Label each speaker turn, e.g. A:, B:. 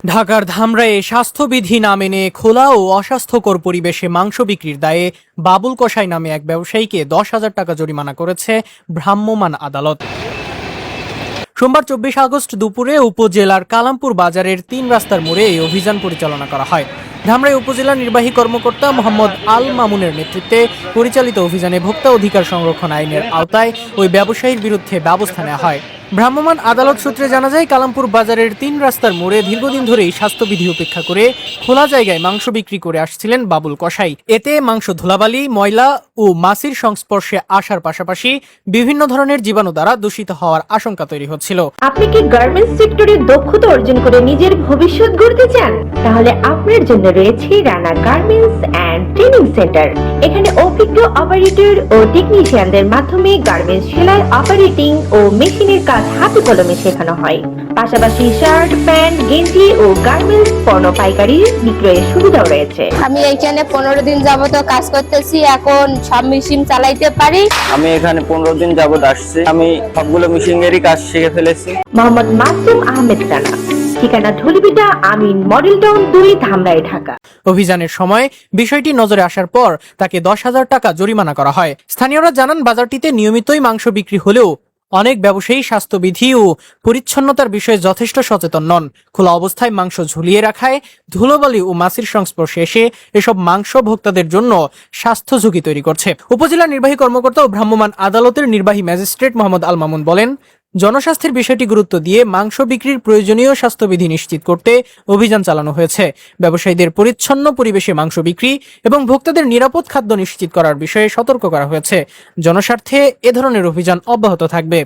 A: ঢাকার ধামরায়ে স্বাস্থ্যবিধি না মেনে খোলা ও অস্বাস্থ্যকর পরিবেশে মাংস বিক্রির দায়ে বাবুল কসাই নামে এক ব্যবসায়ীকে 10,000 টাকা জরিমানা করেছে ভ্রাম্যমাণ আদালত। সোমবার 24 আগস্ট দুপুরে উপজেলার কালামপুর বাজারের 3 রাস্তার মোড়ে এই অভিযান পরিচালনা করা হয়। ধামরাই উপজেলা নির্বাহী কর্মকর্তা মোহাম্মদ আল মামুনের নেতৃত্বে পরিচালিত অভিযানে ভোক্তা অধিকার সংরক্ষণ আইনের আওতায় ওই ব্যবসায়ীর বিরুদ্ধে ব্যবস্থা নেওয়া হয়। ভ্রাম্যমাণ আদালত সূত্রে জানা যায়, কালামপুর বাজারের 3 রাস্তার মোড়ে দীর্ঘদিন ধরেই স্বাস্থ্যবিধি উপেক্ষা করে খোলা জায়গায় মাংস বিক্রি করে আসছিলেন বাবুল কসাই। এতে মাংস ধুলাবালি, ময়লা ও মাছির সংস্পর্শে আসার পাশাপাশি বিভিন্ন ধরনের জীবাণু দ্বারা দূষিত হওয়ার আশঙ্কা তৈরি হচ্ছিল।
B: আপনি কি গার্মেন্টস সেক্টরে দক্ষতা অর্জন করে নিজের ভবিষ্যৎ গড়তে চান? তাহলে আপনার জন্য রয়েছে Rana garments and training centre. এখানে অভিজ্ঞ অপারেটর ও টেকনিশিয়ানদের মাধ্যমে গার্মেন্টস সেলাই, অপারেটিং ও মেশিনের কাজ হাতে কলমে শেখানো হয়। পাশাপাশি শার্ট, প্যান্ট, গেঞ্জি ও গার্মেন্টস পণ্য পাইকারি বিক্রয়ের সুবিধাও রয়েছে।
C: আমি এখানে 15 দিন যাবত কাজ করতেছি, এখন সব মেশিন চালাইতে পারি।
D: আমি এখানে 15 দিন যাবত আসছি, আমি সবগুলো মেশিনেরই কাজ শিখে ফেলেছি।
B: মোহাম্মদ মাসুম আহমেদ রানা, ঠিকানা ধুলিবিটা আমিন মডেল টাউন 2, ধামরাই, ঢাকা।
A: অভিযানের সময় বিষয়টি নজরে আসার পর তাকে 10,000 টাকা জরিমানা করা হয়। স্থানীয়রা জানান, বাজারটিতে নিয়মিতই মাংস বিক্রি হলেও অনেক ব্যবসায়ী স্বাস্থ্যবিধি ও পরিচ্ছন্নতার বিষয়ে যথেষ্ট সচেতন নন। খোলা অবস্থায় মাংস ঝুলিয়ে রাখায় ধুলোবালি ও মাছির সংস্পর্শে এসে এসব মাংস ভোক্তাদের জন্য স্বাস্থ্য ঝুঁকি তৈরি করছে। উপজেলা নির্বাহী কর্মকর্তা ও ভ্রাম্যমাণ আদালতের নির্বাহী ম্যাজিস্ট্রেট মোহাম্মদ আল মামুন বলেন, জনস্বাস্থ্যের বিষয়টি গুরুত্ব দিয়ে মাংস বিক্রির প্রয়োজনীয় স্বাস্থ্যবিধি নিশ্চিত করতে অভিযান চালানো হয়েছে। ব্যবসায়ীদের পরিচ্ছন্ন পরিবেশে মাংস বিক্রি এবং ভোক্তাদের নিরাপদ খাদ্য নিশ্চিত করার বিষয়ে সতর্ক করা হয়েছে। জনস্বার্থে এ ধরনের অভিযান অব্যাহত থাকবে।